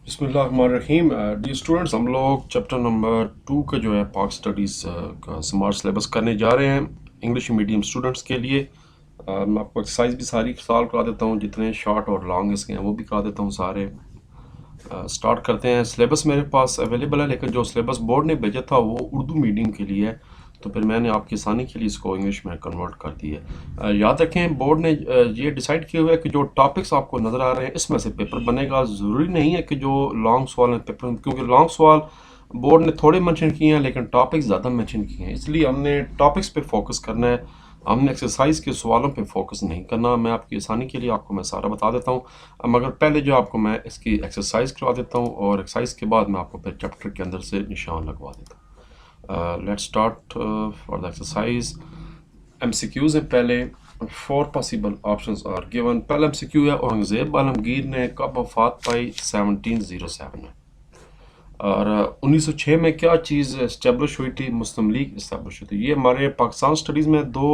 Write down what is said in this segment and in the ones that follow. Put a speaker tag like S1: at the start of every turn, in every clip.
S1: بسم اللہ الرحمن الرحیم ڈی اسٹوڈنٹس، ہم لوگ چیپٹر نمبر 2 کا جو ہے پاک سٹڈیز کا سمارٹ سلیبس کرنے جا رہے ہیں انگلش میڈیم اسٹوڈنٹس کے لیے۔ میں آپ کو ایکسرسائز بھی ساری سالو کرا دیتا ہوں، جتنے شارٹ اور لانگ اس کے ہیں وہ بھی کرا دیتا ہوں سارے۔ سٹارٹ کرتے ہیں۔ سلیبس میرے پاس اویلیبل ہے، لیکن جو سلیبس بورڈ نے بھیجا تھا وہ اردو میڈیم کے لیے ہے، تو پھر میں نے آپ کی آسانی کے لیے اس کو انگلش میں کنورٹ کر دی ہے۔ یاد رکھیں بورڈ نے یہ ڈیسائیڈ کیا ہوا ہے کہ جو ٹاپکس آپ کو نظر آ رہے ہیں اس میں سے پیپر بنے گا۔ ضروری نہیں ہے کہ جو لانگ سوال ہیں پیپر، کیونکہ لانگ سوال بورڈ نے تھوڑے مینشن کیے ہیں لیکن ٹاپکس زیادہ مینشن کیے ہیں، اس لیے ہم نے ٹاپکس پہ فوکس کرنا ہے، ہم نے ایکسرسائز کے سوالوں پہ فوکس نہیں کرنا۔ میں آپ کی آسانی کے لیے آپ کو میں سارا بتا دیتا ہوں، مگر پہلے جو آپ کو میں اس کی ایکسرسائز کروا دیتا ہوں اور ایکسرسائز کے بعد میں آپ کو پھر چیپٹر کے اندر سے نشان لگوا دیتا ہوں۔ Let start for the exercise. M C Qs ہیں پہلے۔ 4 possible options are given۔ پہلا ایم سی کیو ہے، اورنگزیب عالمگیر نے کب وفات پائی؟ 1707 میں۔ اور 1906 میں کیا چیز اسٹیبلش ہوئی تھی؟ مسلم لیگ اسٹیبلش ہوئی تھی۔ یہ ہمارے پاکستان سٹڈیز میں دو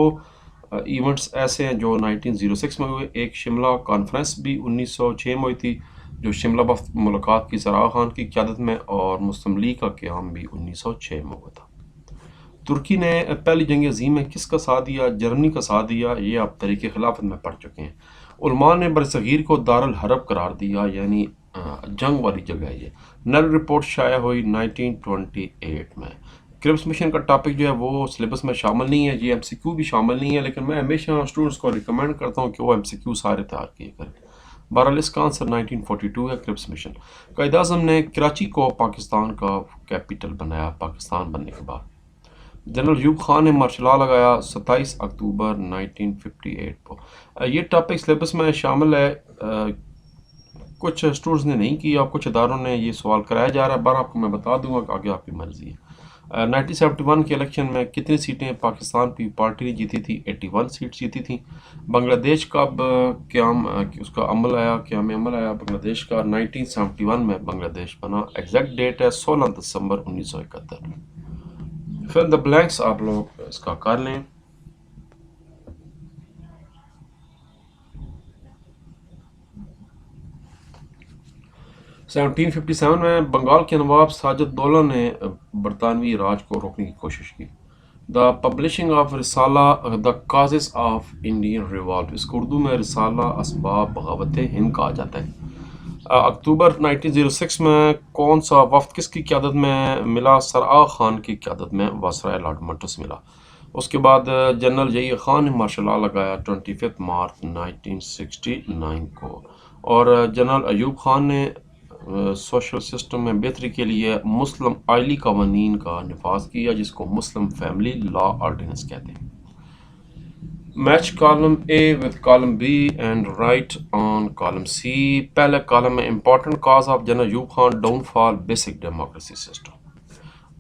S1: ایونٹس ایسے ہیں جو 1906 میں ہوئے۔ ایک شملہ کانفرنس بھی 1906 میں ہوئی تھی جو شملہ وفد ملاقات کی سراغ خان کی قیادت میں، اور مسلم لیگ کا قیام بھی 1906 میں ہوا تھا۔ ترکی نے پہلی جنگ عظیم میں کس کا ساتھ دیا؟ جرمنی کا ساتھ دیا، یہ آپ تحریک خلافت میں پڑھ چکے ہیں۔ علماء نے برصغیر کو دارالحرب قرار دیا، یعنی جنگ والی جگہ ہے۔ یہ نل رپورٹ شائع ہوئی 1928 میں۔ کرپس مشن کا ٹاپک جو ہے وہ سلیبس میں شامل نہیں ہے، یہ ایم سی کیو بھی شامل نہیں ہے، لیکن میں ہمیشہ اسٹوڈنٹس کو ریکمینڈ کرتا ہوں کہ وہ ایم سی کیو سارے تیار کیے کریں۔ بہرحال اس کا آنسر 1942 ہے، کرپس مشن۔ قائد اعظم نے کراچی کو پاکستان کا کیپٹل بنایا پاکستان بننے کے بعد۔ جنرل ایوب خان نے مارشل لا لگایا 27 اکتوبر 1958 کو۔ یہ ٹاپک سلیبس میں شامل ہے، کچھ اسٹوڈنٹس نے نہیں کیا، کچھ اداروں نے یہ سوال کرایا جا رہا ہے، بار آپ کو میں بتا دوں گا کہ آگے آپ کی مرضی ہے۔ 1971 کے الیکشن میں کتنی سیٹیں پاکستان پیپل پارٹی نے جیتی تھی؟ 81 سیٹ جیتی تھیں۔ بنگلہ دیش کب قیام اس کا عمل آیا، قیام عمل آیا بنگلہ دیش کا؟ 1971 میں بنگلہ دیش بنا۔ ایگزیکٹ ڈیٹ ہے 16 دسمبر 1971۔ پھر دا بلینکس آپ لوگ اس کا کر لیں۔ سیونٹین 57 میں بنگال کے نواب ساجد دولہ نے برطانوی راج کو روکنے کی کوشش کی۔ دا پبلشنگ آف رسالہ the causes of Indian revolt, اس کو اردو میں رسالہ اسباب بغاوت ہند کہا جاتا ہے۔ اکتوبر 1906 میں کون سا وفد کس کی قیادت میں ملا؟ سرآغ خان کی قیادت میں وائسرائے لارڈ منٹس ملا۔ اس کے بعد جنرل ضیاء خان نے مارشل لا لگایا 25 مارچ 1969 کو، اور جنرل ایوب خان نے سوشل سسٹم میں بہتری کے لیے مسلم آئلی قوانین کا نفاذ کیا، جس کو مسلم فیملی لا آرڈیننس کہتے ہیں۔ Match column A with column B and write on column C. پہلے کالم میں important cause of general Ayub Khan downfall basic democracy system.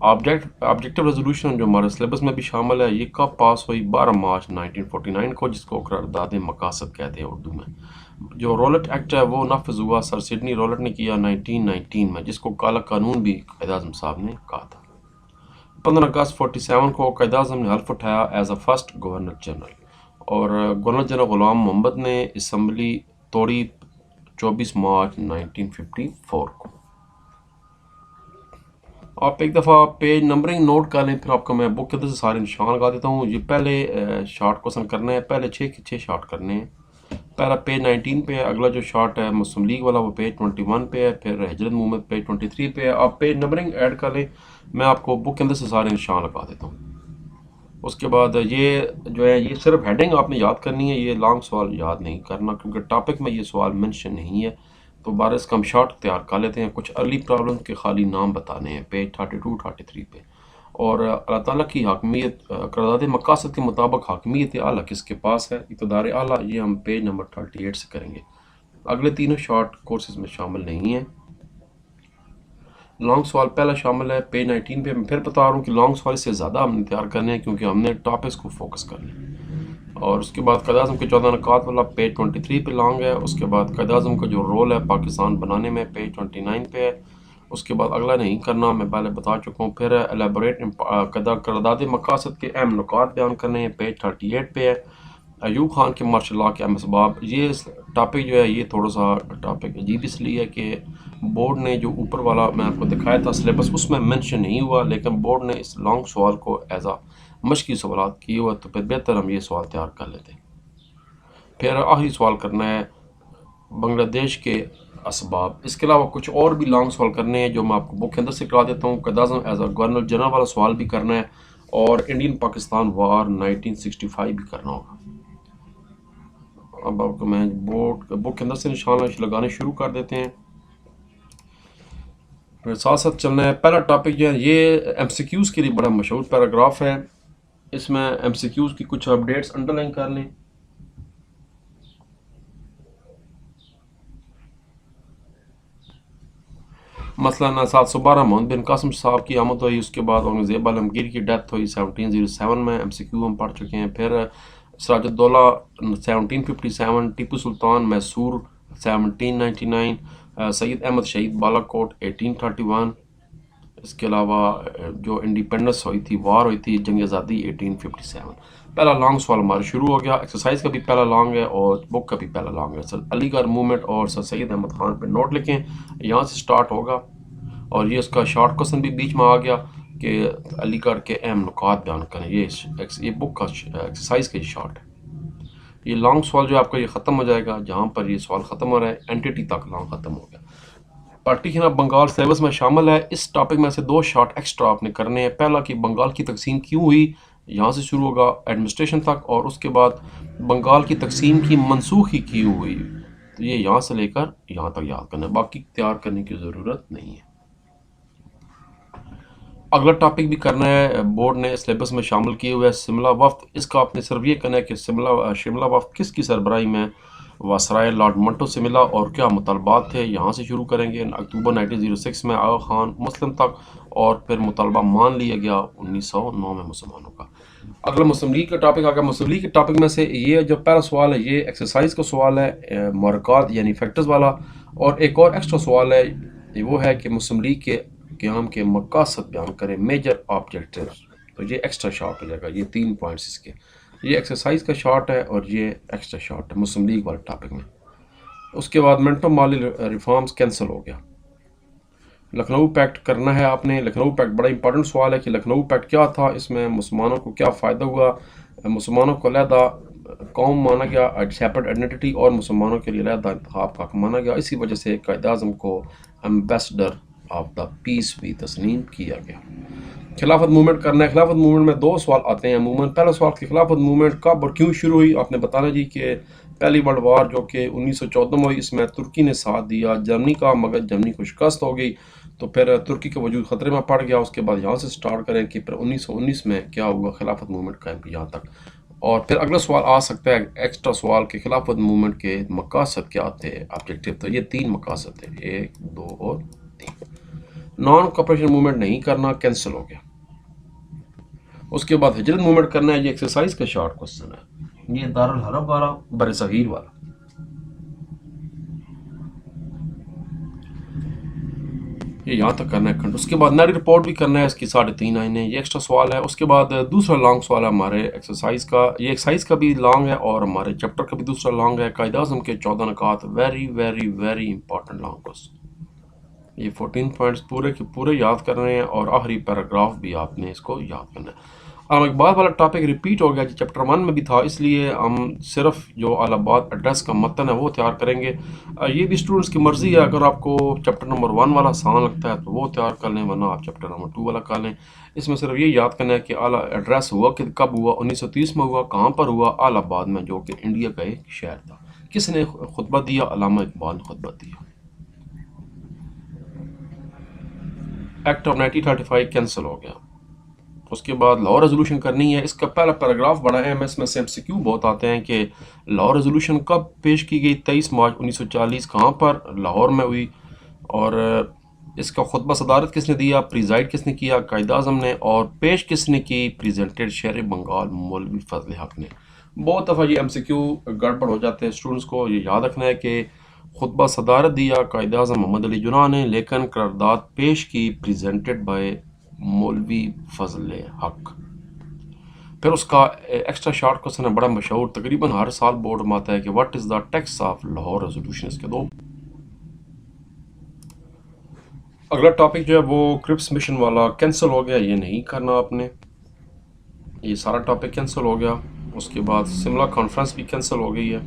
S1: Objective resolution جو ہمارے سلیبس میں بھی شامل ہے، یہ کب پاس ہوئی؟ 12 مارچ 1949 کو، جس کو قرارداد مقاصد کہتے ہیں اردو میں۔ جو رولٹ ایکٹ ہے وہ نافذ ہوا سر سڈنی رولٹ نے کیا 1919 میں، جس کو کالا قانون بھی قائد اعظم صاحب نے کہا تھا۔ 15 اگست 47 کو قائد اعظم نے حلف اٹھایا as a first governor general, اور گورنر جنرل غلام محمد نے اسمبلی توڑی 24 مارچ 1954 کو۔ آپ ایک دفعہ پیج نمبرنگ نوٹ کر لیں، پھر آپ کو میں بک کے اندر سے سارے نشان لگا دیتا ہوں۔ یہ پہلے شارٹ کوسچن کرنا ہے، پہلے 6 کے 6 شارٹ کرنے ہیں۔ پہلا پیج 19 پہ ہے، اگلا جو شارٹ ہے مسلم لیگ والا وہ پیج 21 پہ ہے، پھر ہجرت موومنٹ پیج 23 پہ ہے۔ آپ پیج نمبرنگ ایڈ کر لیں، میں آپ کو بک کے اندر سے سارے نشان لگا دیتا ہوں۔ اس کے بعد یہ جو ہے یہ صرف ہیڈنگ آپ نے یاد کرنی ہے، یہ لانگ سوال یاد نہیں کرنا، کیونکہ ٹاپک میں یہ سوال منشن نہیں ہے، تو بارہ اس کا ہم شارٹ تیار کر لیتے ہیں۔ کچھ ارلی پرابلم کے خالی نام بتانے ہیں پیج 32 33 پہ۔ اور اللہ تعالیٰ کی حاکمیت، قرارداد مقاصد کے مطابق حاکمیت اعلیٰ کس کے پاس ہے؟ اقتدار اعلیٰ، یہ ہم پیج نمبر 38 سے کریں گے۔ اگلے تینوں شارٹ کورسز میں شامل نہیں ہیں۔ لانگ سوال پہلا شامل ہے پیج 19 پہ۔ میں پھر بتا رہا ہوں کہ لانگ سوال سے زیادہ ہم نے تیار کرنے ہیں، کیونکہ ہم نے ٹاپکس کو فوکس کرنا ہے۔ اور اس کے بعد قائد اعظم کے 14 نکات والا پیج 23 پہ لانگ ہے۔ اس کے بعد قائد اعظم کا جو رول ہے پاکستان بنانے میں پیج 29 پہ ہے۔ اس کے بعد اگلا نہیں کرنا، میں پہلے بتا چکا ہوں۔ پھر ایلیبوریٹ قرارداد مقاصد کے اہم نکات بیان کرنے ہیں، پیج 38 پہ ہے۔ ایوب خان کے مارشل لا کے اہم اسباب، یہ ٹاپک جو ہے یہ تھوڑا سا ٹاپک عجیب اس لیے ہے کہ بورڈ نے جو اوپر والا میں آپ کو دکھایا تھا سلیبس اس میں منشن نہیں ہوا، لیکن بورڈ نے اس لانگ سوال کو ایز اے مشقی سوالات کیے ہوا، تو پھر بہتر ہم یہ سوال تیار کر لیتے ہیں۔ پھر آخری سوال کرنا ہے بنگلہ دیش کے اسباب۔ اس کے علاوہ کچھ اور بھی لانگ سوال کرنے ہیں جو میں آپ کو بک کے اندر سے کرا دیتا ہوں۔ Quaid Azam as a governor general والا سوال بھی کرنا ہے، اور انڈین پاکستان وار 1965 بھی کرنا ہوگا۔ اب آپ کو میں بورڈ بک کے اندر سے نشان لگانے شروع کر دیتے ہیں، پھر ساتھ ساتھ چلنا ہے۔ پہلا ٹاپک جو ہے یہ ایم سی کیوز کے لیے بڑا مشہور پیراگراف ہے، اس میں ایم سی کیوز کی کچھ اپڈیٹس انڈر لائن کر لیں۔ مثلاً 712 محمد بن قاسم صاحب کی آمد ہوئی، اس کے بعد اورنگزیب عالمگیر کی ڈیتھ ہوئی 1707 میں، ایم سی کیو ہم پڑھ چکے ہیں۔ پھر سراج الدولہ 1757، ٹیپو سلطان میسور 1799، سید احمد شہید بالا کوٹ 1831۔ اس کے علاوہ جو انڈیپینڈنس ہوئی تھی، وار ہوئی تھی، جنگ آزادی 1857۔ پہلا لانگ سوال ہمارا شروع ہو گیا۔ ایکسرسائز کا بھی پہلا لانگ ہے اور بک کا بھی پہلا لانگ ہے۔ سر علی گڑھ موومنٹ اور سر سید احمد خان پہ نوٹ لکھیں، یہاں سے سٹارٹ ہوگا، اور یہ اس کا شارٹ کوسچن بھی بیچ میں آ گیا کہ علی گڑھ کے اہم نکات بیان کریں۔ یہ بک کا ایکسرسائز کا یہ شارٹ ہے۔ یہ لانگ سوال جو آپ کا یہ ختم ہو جائے گا، جہاں پر یہ سوال ختم ہو رہا ہے اینٹیٹی تک لانگ ختم ہو گیا۔ پارٹیشن آف بنگال سلیبس میں شامل ہے۔ اس ٹاپک میں سے 2 شارٹ ایکسٹرا آپ نے کرنے ہیں۔ پہلا کہ بنگال کی تقسیم کیوں ہوئی، یہاں سے شروع ہوگا ایڈمنسٹریشن تک، اور اس کے بعد بنگال کی تقسیم کی منسوخی کیوں ہوئی، تو یہ یہاں سے لے کر یہاں تک یاد کرنا ہے، باقی تیار کرنے کی ضرورت نہیں ہے۔ اگلا ٹاپک بھی کرنا ہے، بورڈ نے سلیبس میں شامل کیے ہوئے شملہ وفد۔ اس کا آپ نے صرف یہ کرنا ہے کہ شملہ وفد کس کی سربراہی میں واسرائے لارڈ منٹو سے ملا اور کیا مطالبات تھے، یہاں سے شروع کریں گے۔ اکتوبر 1906 میں آغا خان مسلم تک، اور پھر مطالبہ مان لیا گیا 1909 میں مسلمانوں کا۔ اگلا مسلم لیگ کا ٹاپک آگا۔ مسلم لیگ کے ٹاپک میں سے یہ جو پہلا سوال ہے یہ ایکسرسائز کا سوال ہے، محرکات یعنی فیکٹرز والا، اور ایک اور ایکسٹرا سوال ہے، وہ ہے کہ مسلم لیگ کے قیام کے مقاصد بیان کریں، میجر آبجیکٹیوز، تو یہ ایکسٹرا شارٹ ہو جائے گا۔ یہ 3 پوائنٹس اس کے، یہ ایکسرسائز کا شارٹ ہے اور یہ ایکسٹرا شارٹ ہے مسلم لیگ والے ٹاپک میں۔ اس کے بعد منٹو مالی ریفارمز کینسل ہو گیا۔ لکھنؤ پیکٹ کرنا ہے آپ نے۔ لکھنؤ پیکٹ بڑا امپورٹنٹ سوال ہے کہ لکھنؤ پیکٹ کیا تھا، اس میں مسلمانوں کو کیا فائدہ ہوا، مسلمانوں کو علیحدہ قوم مانا گیا، سیپریٹ آئیڈینٹی، اور مسلمانوں کے لیے علیحدہ انتخاب کا حق مانا گیا۔ اسی وجہ سے قائد اعظم کو ایمبیسڈر آف دا پیس بھی تسلیم کیا گیا۔ خلافت موومنٹ کرنا ہے۔ خلافت موومنٹ میں 2 سوال آتے ہیں عموماً۔ پہلا سوال کہ خلافت موومنٹ کب اور کیوں شروع ہوئی، آپ نے بتانا جی کہ پہلی ورلڈ وار جو کہ 1914 میں ہوئی، اس میں ترکی نے ساتھ دیا جرمنی کا، مگر جرمنی کو شکست ہو گئی، تو پھر ترکی کا وجود خطرے میں پڑ گیا۔ اس کے بعد یہاں سے سٹارٹ کریں کہ پھر 1919 میں کیا ہوا، خلافت موومنٹ قائم کی یہاں تک۔ اور پھر اگلا سوال آ سکتا ہے ایکسٹرا سوال کہ خلافت موومنٹ کے مقاصد کیا تھے، آبجیکٹیو، تو یہ 3 مقاصد تھے، 1 2 اور 3۔ نان کوپریشن موومنٹ نہیں کرنا، کینسل ہو گیا۔ اس کے بعد ہجرت موومنٹ کرنا ہے، یہ ایکسرسائز کا شارٹ کوسچن ہے، یہ دارالحرب والا، بر صغیر والا۔ یہ یہاں تک کرنا ہے کھنڈ۔ اس کے بعد ناری رپورٹ بھی کرنا ہے، اس کی 3.5 لائنیں، یہ ایکسٹرا سوال ہے۔ اس کے بعد دوسرا لانگ سوال ہے ہمارے ایکسرسائز کا، یہ ایکسرسائز کا بھی لانگ ہے اور ہمارے چیپٹر کا بھی دوسرا لانگ ہے۔ قائد اعظم کے 14 نکات، very very very important long question. یہ 14 پوائنٹس پورے کے پورے یاد کرنے ہیں، اور آخری پیراگراف بھی آپ نے اس کو یاد کرنا ہے۔ علامہ اقبال والا ٹاپک ریپیٹ ہو گیا، جو چیپٹر 1 میں بھی تھا، اس لیے ہم صرف جو اعلی آباد ایڈریس کا متن ہے وہ تیار کریں گے۔ یہ بھی اسٹوڈنٹس کی مرضی ہے، اگر آپ کو چیپٹر نمبر 1 والا آسان لگتا ہے تو وہ تیار کر لیں، ورنہ آپ چیپٹر نمبر 2 والا کر لیں۔ اس میں صرف یہ یاد کرنا ہے کہ اعلیٰ ایڈریس ہوا کہ کب ہوا، 1930 میں ہوا، کہاں پر ہوا، اعلی آباد میں، جو کہ انڈیا کا ایک شہر تھا۔ کس نے خطبہ دیا؟ علامہ اقبال نے خطبہ دیا۔ ایکٹ آف 1935 کینسل ہو گیا۔ اس کے بعد لاہور ریزولوشن کرنی ہے۔ اس کا پہلا پیراگراف بڑا اہم ہے، اس میں سے ایم سی کیو بہت آتے ہیں کہ لاہور ریزولوشن کب پیش کی گئی، 23 مارچ 1940، کہاں پر؟ لاہور میں ہوئی، اور اس کا خطبہ صدارت کس نے دیا، پریزائڈ کس نے کیا؟ قائد اعظم نے، اور پیش کس نے کی؟ پریزنٹڈ شہر بنگال مولوی فضل حق نے۔ بہت دفعہ یہ ایم سی کیو گڑبڑ ہو جاتے ہیں، اسٹوڈنٹس کو یہ یاد رکھنا ہے کہ خطبہ صدارت دیا قائد اعظم محمد علی جناح نے، لیکن قرارداد پیش کی پریزنٹڈ بائی مولوی فضل حق۔ پھر اس کا ایکسٹرا شارٹ کوسچن ہے بڑا مشہور، تقریباً ہر سال بورڈ میں آتا ہے کہ what is the text of Lahore resolution. اس کے 2 اگلا ٹاپک جو ہے وہ کرپس مشن والا کینسل ہو گیا، یہ نہیں کرنا آپ نے، یہ سارا ٹاپک کینسل ہو گیا۔ اس کے بعد سملا کانفرنس بھی کینسل ہو گئی ہے۔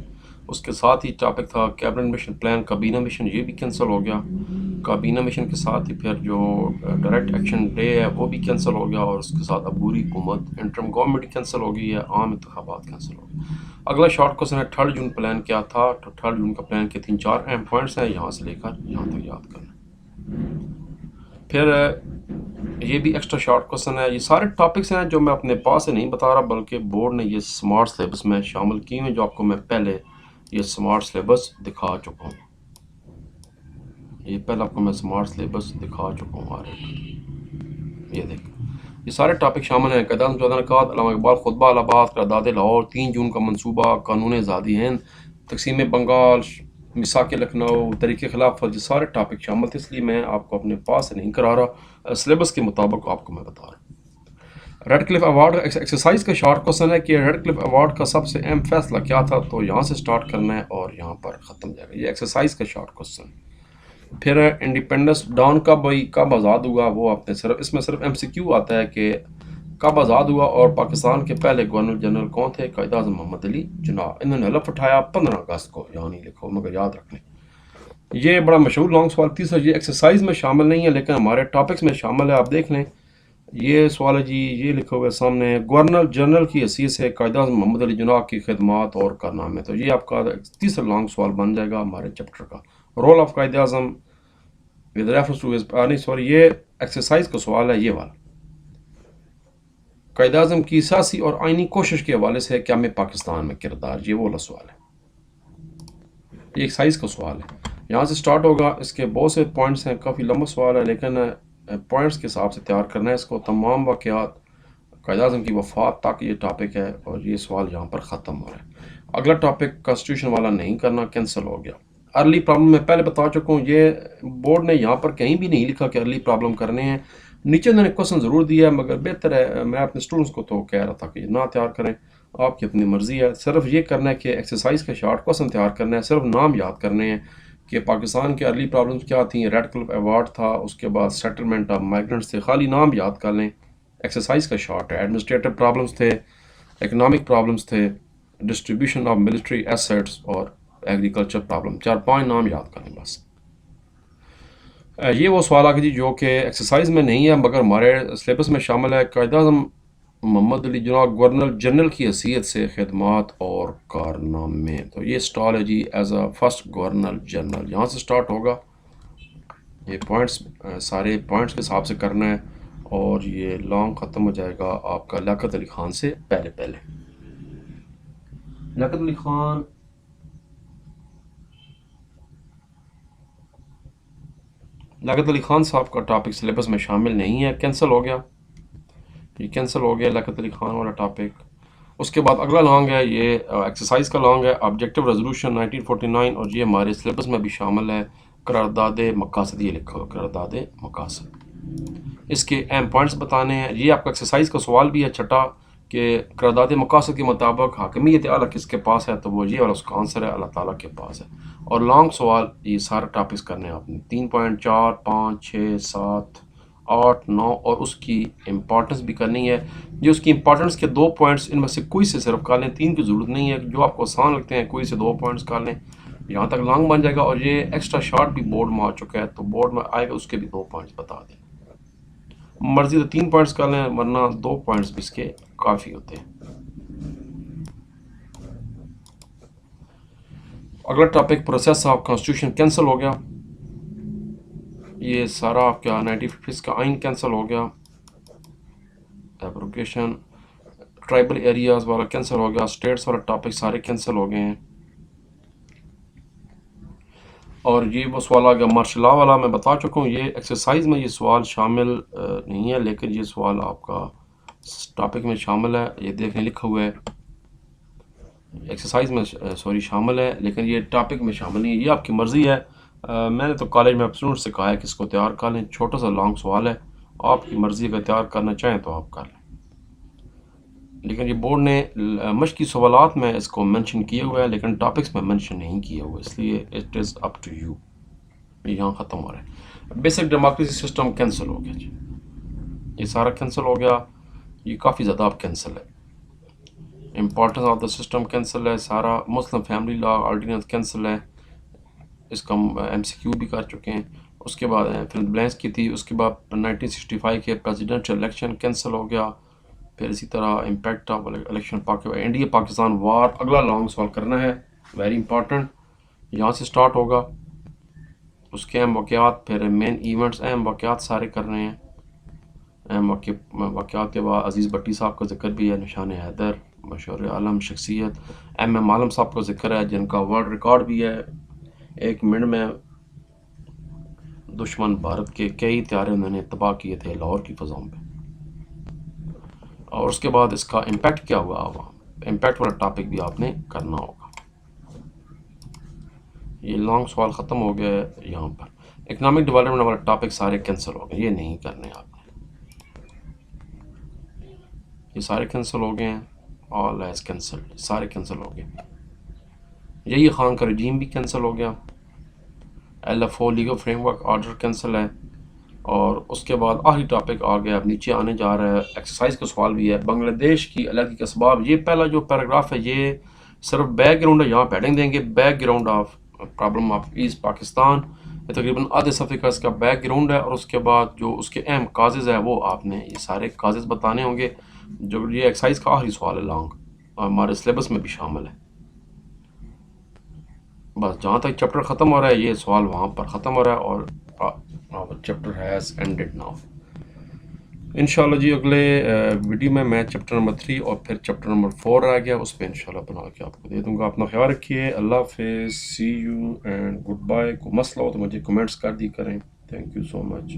S1: اس کے ساتھ ہی ٹاپک تھا کیبنٹ مشن پلان کابینہ مشن، یہ بھی کینسل ہو گیا۔ کابینہ مشن کے ساتھ ہی پھر جو ڈائریکٹ ایکشن ڈے ہے وہ بھی کینسل ہو گیا، اور اس کے ساتھ عبوری حکومت انٹرم گورنمنٹ کینسل ہو گئی ہے، عام انتخابات کینسل ہو گئے۔ اگلا شارٹ کوسچن ہے 3 جون پلان کیا تھا؟ تو 3 جون کا پلان کے 3-4 اہم پوائنٹس ہیں، یہاں سے لے کر یہاں تک یاد کرنا۔ پھر یہ بھی ایکسٹرا شارٹ کوسچن ہے، یہ سارے ٹاپکس ہیں جو میں اپنے پاس سے نہیں بتا رہا، بلکہ بورڈ نے یہ سمارٹ سلیبس میں شامل کی ہوئے، جو آپ کو میں پہلے یہ سمارٹ سلیبس دکھا چکا ہوں۔ یہ پہلے آپ کو میں سمارٹ سلیبس دکھا چکا ہوں یہ دیکھ، یہ سارے ٹاپک شامل ہیں۔ قیادت مجاہدہ علامہ اقبال خطبہ الہ آباد، قرارداد لاہور، 3 جون کا منصوبہ، قانون آزادی ہند، تقسیم بنگال، میثاق لکھنؤ، طریق خلافت، یہ سارے ٹاپک شامل تھے، اس لیے میں آپ کو اپنے پاس سے نہیں کرا رہا، سلیبس کے مطابق آپ کو میں بتا رہا ہوں۔ ریڈ کلف ایوارڈ ایکسرسائز کا شارٹ کوسچن ہے کہ ریڈ کلف ایوارڈ کا سب سے اہم فیصلہ کیا تھا؟ تو یہاں سے سٹارٹ کرنا ہے اور یہاں پر ختم جائے گا، یہ ایکسرسائز کا شارٹ کوسچن۔ پھر انڈیپینڈنس ڈان کب آزاد ہوا، وہ آپ نے صرف اس میں صرف ایم سی کیو آتا ہے کہ کب آزاد ہوا، اور پاکستان کے پہلے گورنر جنرل کون تھے؟ قائد اعظم محمد علی جناح۔ انہوں نے حلف اٹھایا 15 اگست کو، یہاں نہیں لکھو مگر یاد رکھ لیں۔ یہ بڑا مشہور لانگ سوال تیسرا، یہ ایکسرسائز میں شامل نہیں ہے لیکن ہمارے ٹاپکس میں شامل ہے، آپ دیکھ لیں۔ یہ سوال ہے جی، یہ لکھا ہوا ہے سامنے، گورنر جنرل کی حیثیت سے قائد اعظم محمد علی جناح کی خدمات اور کارنامے، تو یہ آپ کا تیسرا لانگ سوال بن جائے گا ہمارے چیپٹر کا، role of Quaid Azam with reference to his نہیں سوری، یہ ایکسرسائز کا سوال ہے، یہ والا قائد اعظم کی سیاسی اور آئینی کوشش کے حوالے سے قیام پاکستان میں کردار، یہ والا سوال ہے، یہ ایکسرسائز کا سوال ہے، یہاں سے سٹارٹ ہوگا۔ اس کے بہت سے پوائنٹس ہیں، کافی لمبا سوال ہے لیکن پوائنٹس کے حساب سے تیار کرنا ہے اس کو، تمام واقعات قائد اعظم کی وفات تک یہ ٹاپک ہے، اور یہ سوال یہاں پر ختم ہو رہا ہے۔ اگلا ٹاپک کانسٹیٹیوشن والا نہیں کرنا، کینسل ہو گیا۔ ارلی پرابلم میں پہلے بتا چکا ہوں، یہ بورڈ نے یہاں پر کہیں بھی نہیں لکھا کہ ارلی پرابلم کرنے ہیں، نیچے انہوں نے کوسچن ضرور دیا ہے مگر بہتر ہے، میں اپنے اسٹوڈنٹس کو تو کہہ رہا تھا کہ نہ تیار کریں، آپ کی اپنی مرضی ہے، صرف یہ کرنا ہے کہ ایکسرسائز کا شارٹ کوسچن تیار کرنا ہے، صرف نام یاد کرنے ہیں کہ پاکستان کے ارلی پرابلمس کیا تھیں، ریڈ کلف ایوارڈ تھا، اس کے بعد سیٹلمنٹ آف مائیگرنٹس تھے، خالی نام یاد کر لیں۔ ایکسرسائز کا شارٹ ہے، ایڈمنسٹریٹو پرابلمس تھے، اکنامک پرابلمس تھے، ڈسٹریبیوشن آف ملٹری ایسیٹس اور ایگریکلچر پرابلم، 4-5 نام یاد کریں بس۔ یہ وہ سوال آ گیا جی جو کہ ایکسرسائز میں نہیں ہے مگر ہمارے سلیبس میں شامل ہے، قائد اعظم محمد علی جناح گورنر جنرل کی حیثیت سے خدمات اور کارنامے، تو یہ سٹال ہے جی as a first governor general, یہاں سے سٹارٹ ہوگا، یہ پوائنٹس سارے پوائنٹس کے حساب سے کرنا ہے، اور یہ لانگ ختم ہو جائے گا آپ کا لیاقت علی خان سے پہلے۔ لیاقت علی خان صاحب کا ٹاپک سلیبس میں شامل نہیں ہے، کینسل ہو گیا، یہ کینسل ہو گیا لیاقت علی خان والا ٹاپک۔ اس کے بعد اگلا لانگ ہے، یہ ایکسرسائز کا لانگ ہے، آبجیکٹو ریزولوشن 1949، اور یہ ہمارے سلیبس میں بھی شامل ہے، قرارداد مقاصد، یہ لکھا ہوا قرارداد مقاصد، اس کے اہم پوائنٹس بتانے ہیں۔ یہ آپ کا ایکسرسائز کا سوال بھی ہے چھٹا کہ قرارداد مقاصد کے مطابق حاکمیت اعلیٰ کس کے پاس ہے، تو وہ یہ والا اس کا آنسر ہے اللہ تعالیٰ کے پاس ہے۔ اور لانگ سوال یہ سارے ٹاپکس کرنے ہیں آپ نے، 3 پوائنٹ 4 5 6 7 8 9، اور اس کی امپورٹنس بھی کرنی ہے، جو اس کی امپورٹنس کے 2 پوائنٹس ان میں سے کوئی سے صرف کر لیں، 3 کی ضرورت نہیں ہے، جو آپ کو آسان لگتے ہیں کوئی سے 2 پوائنٹس کر لیں، یہاں تک لانگ بن جائے گا۔ اور یہ ایکسٹرا شارٹ بھی بورڈ میں آ چکا ہے، تو بورڈ میں آئے گا اس کے بھی 2 پوائنٹس بتا دیں، مرضی تو 3 پوائنٹس کر لیں ورنہ 2 پوائنٹس بھی اس کے کافی ہوتے ہیں۔ اگلا topic process of constitution cancel ہو گیا، یہ سارا آپ کا 1950 کا آئین کینسل ہو گیا، ایبروگیشن، ٹرائبل ایریاز والا کینسل ہو گیا، اسٹیٹس والا ٹاپک سارے کینسل ہو گئے ہیں۔ اور یہ وہ سوال آ گیا مارشل لاء والا، میں بتا چکا ہوں یہ ایکسرسائز میں یہ سوال شامل نہیں ہے، لیکن یہ سوال آپ کا ٹاپک میں شامل ہے، یہ دیکھیں لکھا ہوا ہے ایکسرسائز میں شامل ہے، لیکن یہ ٹاپک میں شامل نہیں ہے، یہ آپ کی مرضی ہے۔ میں نے تو کالج میں اسٹوڈنٹ سے کہا ہے کہ اس کو تیار کر لیں، چھوٹا سا لانگ سوال ہے، آپ کی مرضی اگر تیار کرنا چاہیں تو آپ کر لیں، لیکن یہ بورڈ نے مشقی سوالات میں اس کو منشن کیا ہوا ہے لیکن ٹاپکس میں منشن نہیں کیا ہوا، اس لیے it is up to you. یہاں ختم ہو رہا ہے. بیسک ڈیموکریسی سسٹم کینسل ہو گیا جی, یہ سارا کینسل ہو گیا, یہ کافی زیادہ اب کینسل ہے. Importance of the system cancel ہے, سارا مسلم فیملی لا آرڈیننس کینسل ہے, اس کا ایم سی کیو بھی کر چکے ہیں. اس کے بعد پھر بلینس کی تھی, اس کے بعد 1965 کے پریزیڈنشل الیکشن کینسل ہو گیا. پھر اسی طرح impact of election India Pakistan war, اگلا لانگ سوال کرنا ہے, ویری امپورٹنٹ, یہاں سے سٹارٹ ہوگا. اس کے اہم واقعات, پھر مین ایونٹس, اہم واقعات سارے کر رہے ہیں. اہم واقعات کے بعد عزیز بٹی صاحب کا ذکر بھی ہے, نشان حیدر مشہور عالم شخصیت. ایم عالم صاحب کا ذکر ہے, جن کا ورلڈ ریکارڈ بھی ہے, 1 منٹ میں دشمن بھارت کے کئی طیارے انہوں نے تباہ کیے تھے لاہور کی فضاؤں پہ. اور اس کے بعد اس کا امپیکٹ کیا ہوا عوام, امپیکٹ والا ٹاپک بھی آپ نے کرنا ہوگا. یہ لانگ سوال ختم ہو گیا ہے. یہاں پر اکنامک ڈیولپمنٹ والا ٹاپک سارے کینسل ہو گئے, یہ نہیں کرنے آپ نے, یہ سارے کینسل ہو گئے ہیں. آل ایز کینسل, سارے کینسل ہو گئے. یہی خان کا رجیم بھی کینسل ہو گیا. L F O legal framework order cancel ہے. اور اس کے بعد آخری ٹاپک آ گیا, اب نیچے آنے جا رہا ہے, ایکسرسائز کا سوال بھی ہے. بنگلہ دیش کی علیحدگی کے اسباب, یہ پہلا جو پیراگراف ہے یہ صرف بیک گراؤنڈ ہے, یہاں پیڈنگ دیں گے, background of problem of East Pakistan, یہ تقریباً آدھے صفحے کا اس کا بیک گراؤنڈ ہے. اور اس کے بعد جو اس کے اہم کازز ہے وہ آپ نے یہ سارے کازز بتانے ہوں گے. جو یہ ایکسرسائز کا آخری سوال ہے لانگ, ہمارے سلیبس میں بھی شامل ہے. بس جہاں تک چیپٹر ختم ہو رہا ہے یہ سوال وہاں پر ختم ہو رہا ہے, اور چیپٹر ہیز اینڈڈ ناؤ. انشاءاللہ جی اگلے ویڈیو میں چیپٹر نمبر 3 اور پھر چیپٹر نمبر 4 رہ گیا, اس پہ انشاءاللہ بنا کے آپ کو دے دوں گا. اپنا خیال رکھیے, اللہ حافظ, سی یو اینڈ گڈ بائے. کوئی مسئلہ ہو تو مجھے کمنٹس کر دی کریں. Thank you so much.